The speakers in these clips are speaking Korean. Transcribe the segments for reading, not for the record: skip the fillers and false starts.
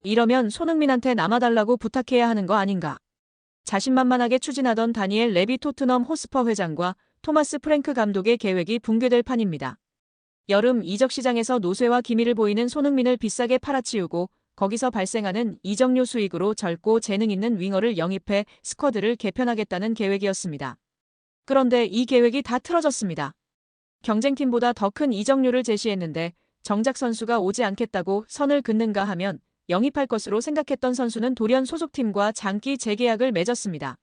이러면 손흥민한테 남아달라고 부탁해야 하는 거 아닌가. 자신만만하게 추진하던 다니엘 레비 토트넘 호스퍼 회장과 토마스 프랭크 감독의 계획이 붕괴될 판입니다. 여름 이적 시장에서 노쇠와 기미를 보이는 손흥민을 비싸게 팔아치우고 거기서 발생하는 이적료 수익으로 젊고 재능 있는 윙어를 영입해 스쿼드를 개편하겠다는 계획이었습니다. 그런데 이 계획이 다 틀어졌습니다. 경쟁팀보다 더 큰 이적료를 제시했는데 정작 선수가 오지 않겠다고 선을 긋는가 하면 영입할 것으로 생각했던 선수는 돌연 소속팀과 장기 재계약을 맺었습니다.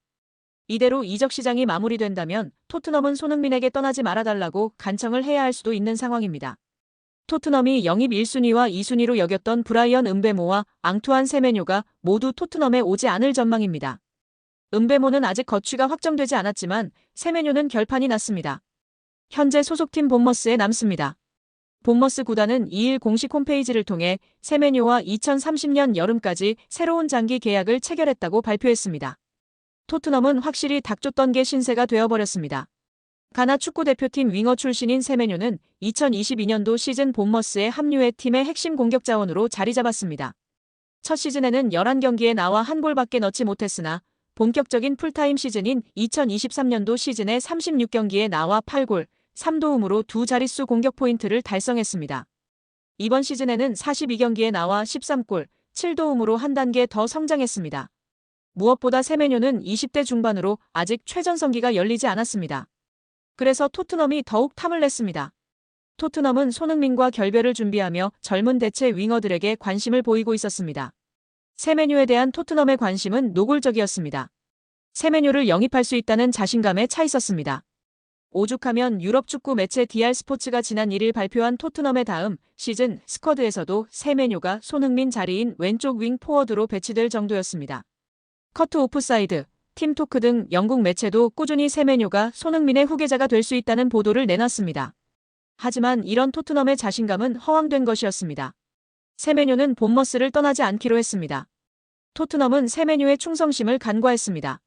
이대로 이적 시장이 마무리된다면 토트넘은 손흥민에게 떠나지 말아달라고 간청을 해야 할 수도 있는 상황입니다. 토트넘이 영입 1순위와 2순위로 여겼던 브라이언 음베모와 앙투안 세메뇨가 모두 토트넘에 오지 않을 전망입니다. 음베모는 아직 거취가 확정되지 않았지만 세메뇨는 결판이 났습니다. 현재 소속팀 본머스에 남습니다. 본머스 구단은 2일 공식 홈페이지를 통해 세메뇨와 2030년 여름까지 새로운 장기 계약을 체결했다고 발표했습니다. 토트넘은 확실히 닥쳤던 게 신세가 되어버렸습니다. 가나 축구대표팀 윙어 출신인 세메뇨는 2022년도 시즌 본머스에 합류해 팀의 핵심 공격 자원으로 자리 잡았습니다. 첫 시즌에는 11경기에 나와 한 골밖에 넣지 못했으나 본격적인 풀타임 시즌인 2023년도 시즌에 36경기에 나와 8골, 3도움으로 두 자릿수 공격 포인트를 달성했습니다. 이번 시즌에는 42경기에 나와 13골, 7도움으로 한 단계 더 성장했습니다. 무엇보다 세메뇨는 20대 중반으로 아직 최전성기가 열리지 않았습니다. 그래서 토트넘이 더욱 탐을 냈습니다. 토트넘은 손흥민과 결별을 준비하며 젊은 대체 윙어들에게 관심을 보이고 있었습니다. 세메뇨에 대한 토트넘의 관심은 노골적이었습니다. 세메뇨를 영입할 수 있다는 자신감에 차 있었습니다. 오죽하면 유럽 축구 매체 DR 스포츠가 지난 1일 발표한 토트넘의 다음 시즌 스쿼드에서도 세메뇨가 손흥민 자리인 왼쪽 윙 포워드로 배치될 정도였습니다. 커트 오프사이드, 팀토크 등 영국 매체도 꾸준히 세메뇨가 손흥민의 후계자가 될 수 있다는 보도를 내놨습니다. 하지만 이런 토트넘의 자신감은 허황된 것이었습니다. 세메뇨는 본머스를 떠나지 않기로 했습니다. 토트넘은 세메뇨의 충성심을 간과했습니다.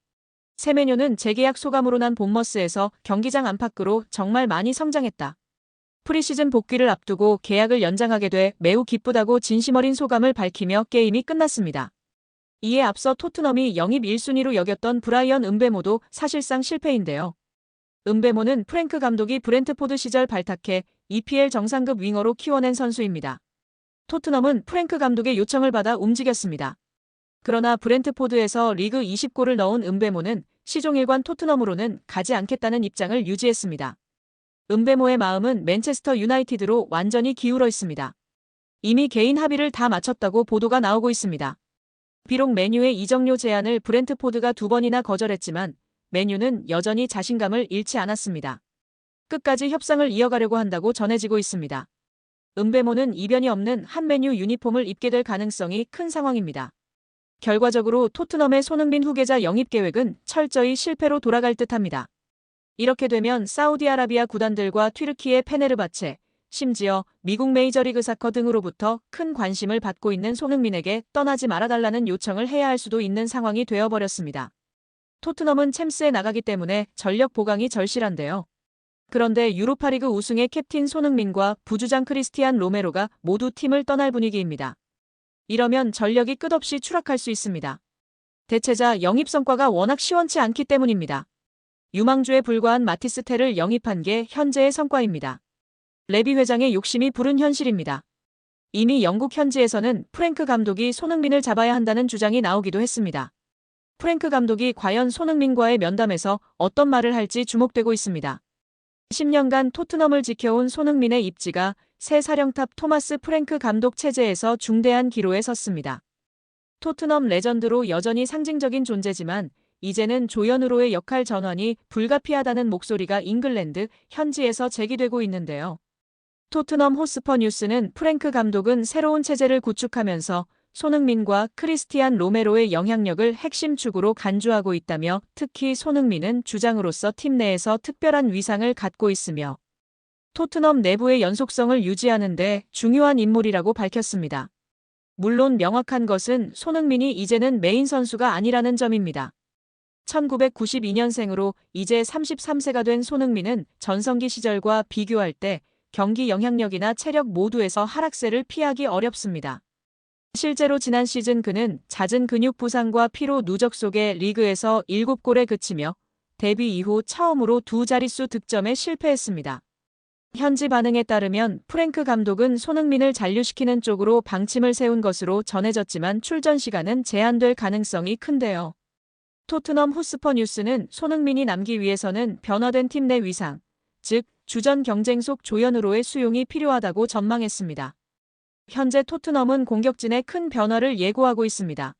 세메뇨는 재계약 소감으로 난 본머스에서 경기장 안팎으로 정말 많이 성장했다. 프리시즌 복귀를 앞두고 계약을 연장하게 돼 매우 기쁘다고 진심 어린 소감을 밝히며 게임이 끝났습니다. 이에 앞서 토트넘이 영입 1순위로 여겼던 브라이언 음베모도 사실상 실패인데요. 음베모는 프랭크 감독이 브렌트포드 시절 발탁해 EPL 정상급 윙어로 키워낸 선수입니다. 토트넘은 프랭크 감독의 요청을 받아 움직였습니다. 그러나 브렌트포드에서 리그 20골을 넣은 음베모는 시종일관 토트넘으로는 가지 않겠다는 입장을 유지했습니다. 음베모의 마음은 맨체스터 유나이티드로 완전히 기울어 있습니다. 이미 개인 합의를 다 마쳤다고 보도가 나오고 있습니다. 비록 맨유의 이적료 제안을 브렌트포드가 2번이나 거절했지만 맨유는 여전히 자신감을 잃지 않았습니다. 끝까지 협상을 이어가려고 한다고 전해지고 있습니다. 음베모는 이변이 없는 한 맨유 유니폼을 입게 될 가능성이 큰 상황입니다. 결과적으로 토트넘의 손흥민 후계자 영입 계획은 철저히 실패로 돌아갈 듯합니다. 이렇게 되면 사우디아라비아 구단들과 튀르키예 페네르바체, 심지어 미국 메이저리그 사커 등으로부터 큰 관심을 받고 있는 손흥민에게 떠나지 말아달라는 요청을 해야 할 수도 있는 상황이 되어버렸습니다. 토트넘은 챔스에 나가기 때문에 전력 보강이 절실한데요. 그런데 유로파리그 우승의 캡틴 손흥민과 부주장 크리스티안 로메로가 모두 팀을 떠날 분위기입니다. 이러면 전력이 끝없이 추락할 수 있습니다. 대체자 영입 성과가 워낙 시원치 않기 때문입니다. 유망주에 불과한 마티스 텔을 영입한 게 현재의 성과입니다. 레비 회장의 욕심이 부른 현실입니다. 이미 영국 현지에서는 프랭크 감독이 손흥민을 잡아야 한다는 주장이 나오기도 했습니다. 프랭크 감독이 과연 손흥민과의 면담에서 어떤 말을 할지 주목되고 있습니다. 10년간 토트넘을 지켜온 손흥민의 입지가 새 사령탑 토마스 프랭크 감독 체제에서 중대한 기로에 섰습니다. 토트넘 레전드로 여전히 상징적인 존재지만 이제는 조연으로의 역할 전환이 불가피하다는 목소리가 잉글랜드 현지에서 제기되고 있는데요. 토트넘 호스퍼 뉴스는 프랭크 감독은 새로운 체제를 구축하면서 손흥민과 크리스티안 로메로의 영향력을 핵심 축으로 간주하고 있다며 특히 손흥민은 주장으로서 팀 내에서 특별한 위상을 갖고 있으며 토트넘 내부의 연속성을 유지하는 데 중요한 인물이라고 밝혔습니다. 물론 명확한 것은 손흥민이 이제는 메인 선수가 아니라는 점입니다. 1992년생으로 이제 33세가 된 손흥민은 전성기 시절과 비교할 때 경기 영향력이나 체력 모두에서 하락세를 피하기 어렵습니다. 실제로 지난 시즌 그는 잦은 근육 부상과 피로 누적 속에 리그에서 7골에 그치며 데뷔 이후 처음으로 두 자릿수 득점에 실패했습니다. 현지 반응에 따르면 프랭크 감독은 손흥민을 잔류시키는 쪽으로 방침을 세운 것으로 전해졌지만 출전 시간은 제한될 가능성이 큰데요. 토트넘 호스퍼 뉴스는 손흥민이 남기 위해서는 변화된 팀 내 위상, 즉 주전 경쟁 속 조연으로의 수용이 필요하다고 전망했습니다. 현재 토트넘은 공격진에 큰 변화를 예고하고 있습니다.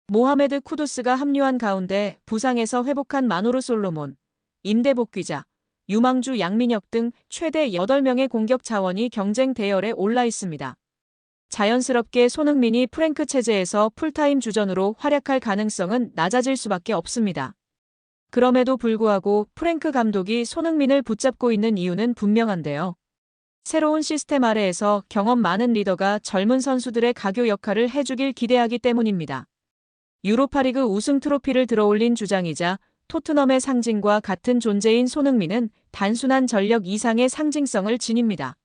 모하메드 쿠두스가 합류한 가운데 부상에서 회복한 마노르 솔로몬, 임대 복귀자, 유망주 양민혁 등 최대 8명의 공격 자원이 경쟁 대열에 올라 있습니다. 자연스럽게 손흥민이 프랭크 체제에서 풀타임 주전으로 활약할 가능성은 낮아질 수밖에 없습니다. 그럼에도 불구하고 프랭크 감독이 손흥민을 붙잡고 있는 이유는 분명한데요. 새로운 시스템 아래에서 경험 많은 리더가 젊은 선수들의 가교 역할을 해주길 기대하기 때문입니다. 유로파리그 우승 트로피를 들어올린 주장이자 토트넘의 상징과 같은 존재인 손흥민은 단순한 전력 이상의 상징성을 지닙니다.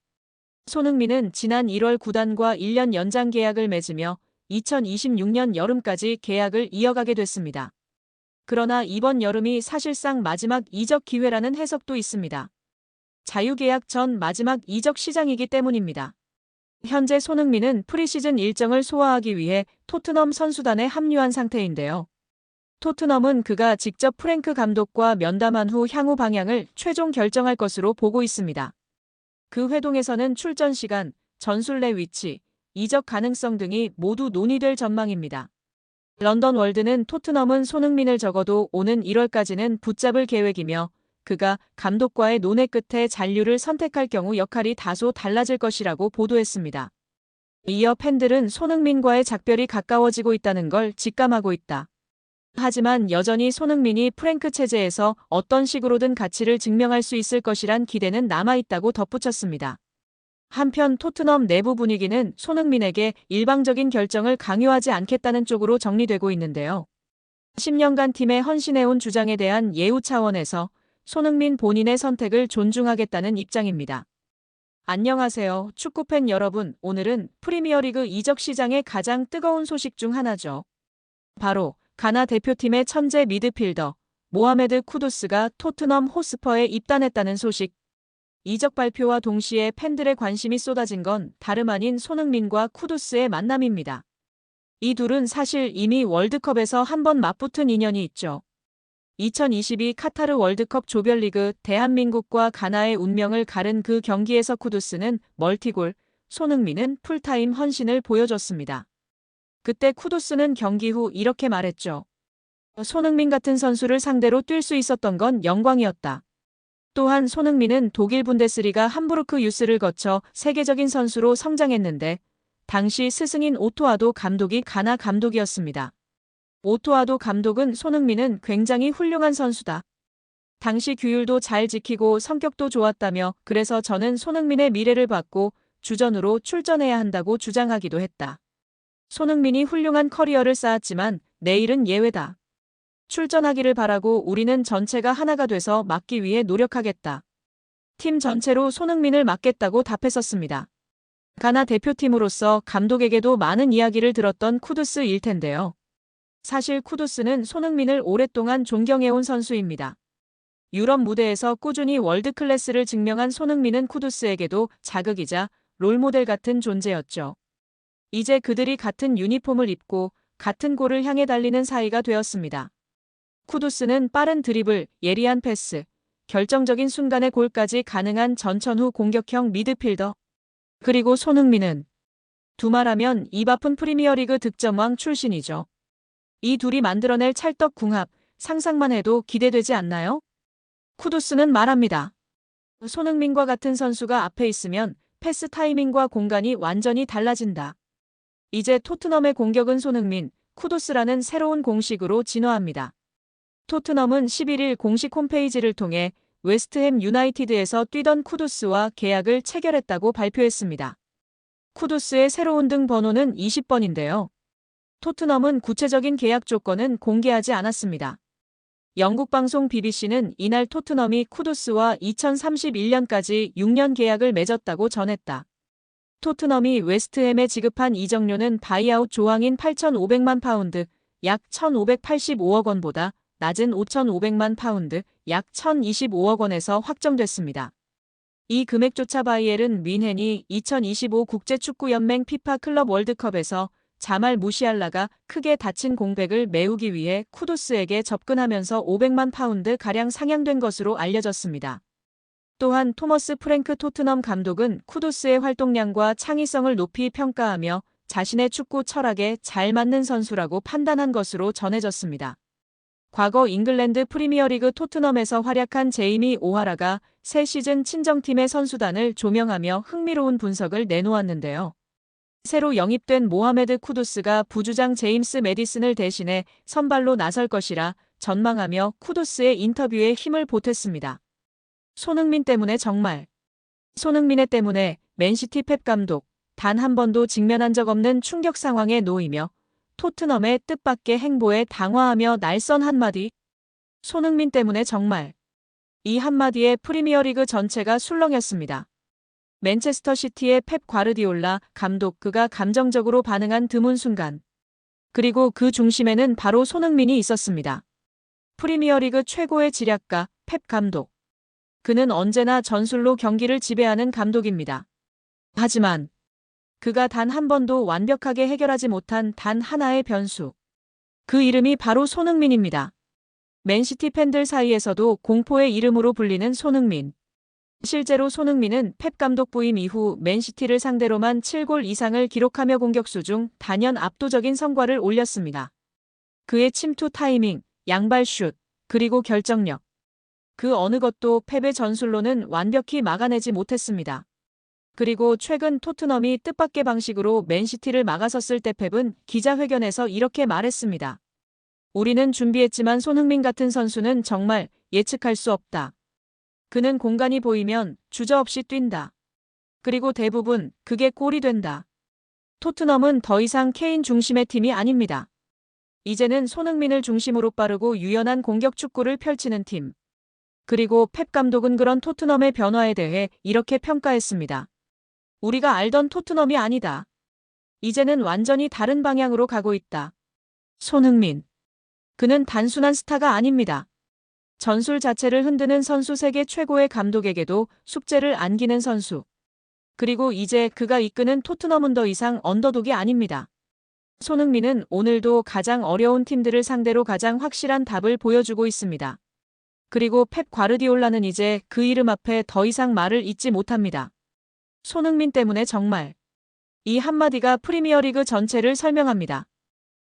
손흥민은 지난 1월 구단과 1년 연장 계약을 맺으며 2026년 여름까지 계약을 이어가게 됐습니다. 그러나 이번 여름이 사실상 마지막 이적 기회라는 해석도 있습니다. 자유계약 전 마지막 이적 시장이기 때문입니다. 현재 손흥민은 프리시즌 일정을 소화하기 위해 토트넘 선수단에 합류한 상태인데요. 토트넘은 그가 직접 프랭크 감독과 면담한 후 향후 방향을 최종 결정할 것으로 보고 있습니다. 그 회동에서는 출전 시간, 전술 내 위치, 이적 가능성 등이 모두 논의될 전망입니다. 런던 월드는 토트넘은 손흥민을 적어도 오는 1월까지는 붙잡을 계획이며 그가 감독과의 논의 끝에 잔류를 선택할 경우 역할이 다소 달라질 것이라고 보도했습니다. 이어 팬들은 손흥민과의 작별이 가까워지고 있다는 걸 직감하고 있다. 하지만 여전히 손흥민이 프랭크 체제에서 어떤 식으로든 가치를 증명할 수 있을 것이란 기대는 남아있다고 덧붙였습니다. 한편 토트넘 내부 분위기는 손흥민에게 일방적인 결정을 강요하지 않겠다는 쪽으로 정리되고 있는데요. 10년간 팀에 헌신해온 주장에 대한 예우 차원에서 손흥민 본인의 선택을 존중하겠다는 입장입니다. 안녕하세요, 축구팬 여러분. 오늘은 프리미어리그 이적 시장의 가장 뜨거운 소식 중 하나죠. 바로 가나 대표팀의 천재 미드필더 모하메드 쿠두스가 토트넘 호스퍼에 입단했다는 소식. 이적 발표와 동시에 팬들의 관심이 쏟아진 건 다름 아닌 손흥민과 쿠두스의 만남입니다. 이 둘은 사실 이미 월드컵에서 한번 맞붙은 인연이 있죠. 2022 카타르 월드컵 조별리그 대한민국과 가나의 운명을 가른 그 경기에서 쿠두스는 멀티골, 손흥민은 풀타임 헌신을 보여줬습니다. 그때 쿠두스는 경기 후 이렇게 말했죠. 손흥민 같은 선수를 상대로 뛸 수 있었던 건 영광이었다. 또한 손흥민은 독일 분데스리가 함부르크 유스를 거쳐 세계적인 선수로 성장했는데 당시 스승인 오토아도 감독이 가나 감독이었습니다. 오토아도 감독은 손흥민은 굉장히 훌륭한 선수다. 당시 규율도 잘 지키고 성격도 좋았다며 그래서 저는 손흥민의 미래를 봤고 주전으로 출전해야 한다고 주장하기도 했다. 손흥민이 훌륭한 커리어를 쌓았지만 내일은 예외다. 출전하기를 바라고 우리는 전체가 하나가 돼서 막기 위해 노력하겠다. 팀 전체로 손흥민을 막겠다고 답했었습니다. 가나 대표팀으로서 감독에게도 많은 이야기를 들었던 쿠두스일 텐데요. 사실 쿠두스는 손흥민을 오랫동안 존경해온 선수입니다. 유럽 무대에서 꾸준히 월드클래스를 증명한 손흥민은 쿠두스에게도 자극이자 롤모델 같은 존재였죠. 이제 그들이 같은 유니폼을 입고 같은 골을 향해 달리는 사이가 되었습니다. 쿠두스는 빠른 드리블, 예리한 패스, 결정적인 순간의 골까지 가능한 전천후 공격형 미드필더. 그리고 손흥민은 두말하면 입 아픈 프리미어리그 득점왕 출신이죠. 이 둘이 만들어낼 찰떡궁합, 상상만 해도 기대되지 않나요? 쿠두스는 말합니다. 손흥민과 같은 선수가 앞에 있으면 패스 타이밍과 공간이 완전히 달라진다. 이제 토트넘의 공격은 손흥민, 쿠두스라는 새로운 공식으로 진화합니다. 토트넘은 11일 공식 홈페이지를 통해 웨스트햄 유나이티드에서 뛰던 쿠두스와 계약을 체결했다고 발표했습니다. 쿠두스의 새로운 등 번호는 20번인데요. 토트넘은 구체적인 계약 조건은 공개하지 않았습니다. 영국 방송 BBC는 이날 토트넘이 쿠두스와 2031년까지 6년 계약을 맺었다고 전했다. 토트넘이 웨스트햄에 지급한 이적료는 바이아웃 조항인 8,500만 파운드, 약 1,585억 원보다 낮은 5,500만 파운드, 약 1,025억 원에서 확정됐습니다. 이 금액조차 바이엘은 뮌헨이 2025 국제축구연맹 피파 클럽 월드컵에서 자말 무시알라가 크게 다친 공백을 메우기 위해 쿠두스에게 접근하면서 500만 파운드 가량 상향된 것으로 알려졌습니다. 또한 토머스 프랭크 토트넘 감독은 쿠두스의 활동량과 창의성을 높이 평가하며 자신의 축구 철학에 잘 맞는 선수라고 판단한 것으로 전해졌습니다. 과거 잉글랜드 프리미어리그 토트넘에서 활약한 제이미 오하라가 새 시즌 친정팀의 선수단을 조명하며 흥미로운 분석을 내놓았는데요. 새로 영입된 모하메드 쿠두스가 부주장 제임스 매디슨을 대신해 선발로 나설 것이라 전망하며 쿠두스의 인터뷰에 힘을 보탰습니다. 손흥민 때문에 정말. 손흥민의 때문에 맨시티 펩 감독 단 한 번도 직면한 적 없는 충격 상황에 놓이며 토트넘의 뜻밖의 행보에 당황하며 날선 한마디. 손흥민 때문에 정말. 이 한마디에 프리미어리그 전체가 술렁였습니다. 맨체스터 시티의 펩 과르디올라 감독 그가 감정적으로 반응한 드문 순간. 그리고 그 중심에는 바로 손흥민이 있었습니다. 프리미어리그 최고의 지략가 펩 감독. 그는 언제나 전술로 경기를 지배하는 감독입니다. 하지만 그가 단 한 번도 완벽하게 해결하지 못한 단 하나의 변수. 그 이름이 바로 손흥민입니다. 맨시티 팬들 사이에서도 공포의 이름으로 불리는 손흥민. 실제로 손흥민은 펩 감독 부임 이후 맨시티를 상대로만 7골 이상을 기록하며 공격수 중 단연 압도적인 성과를 올렸습니다. 그의 침투 타이밍, 양발 슛, 그리고 결정력. 그 어느 것도 펩의 전술로는 완벽히 막아내지 못했습니다. 그리고 최근 토트넘이 뜻밖의 방식으로 맨시티를 막아섰을 때 펩은 기자회견에서 이렇게 말했습니다. 우리는 준비했지만 손흥민 같은 선수는 정말 예측할 수 없다. 그는 공간이 보이면 주저없이 뛴다. 그리고 대부분 그게 골이 된다. 토트넘은 더 이상 케인 중심의 팀이 아닙니다. 이제는 손흥민을 중심으로 빠르고 유연한 공격 축구를 펼치는 팀. 그리고 펩 감독은 그런 토트넘의 변화에 대해 이렇게 평가했습니다. 우리가 알던 토트넘이 아니다. 이제는 완전히 다른 방향으로 가고 있다. 손흥민. 그는 단순한 스타가 아닙니다. 전술 자체를 흔드는 선수 세계 최고의 감독에게도 숙제를 안기는 선수. 그리고 이제 그가 이끄는 토트넘은 더 이상 언더독이 아닙니다. 손흥민은 오늘도 가장 어려운 팀들을 상대로 가장 확실한 답을 보여주고 있습니다. 그리고 펩 과르디올라는 이제 그 이름 앞에 더 이상 말을 잇지 못합니다. 손흥민 때문에 정말. 이 한마디가 프리미어리그 전체를 설명합니다.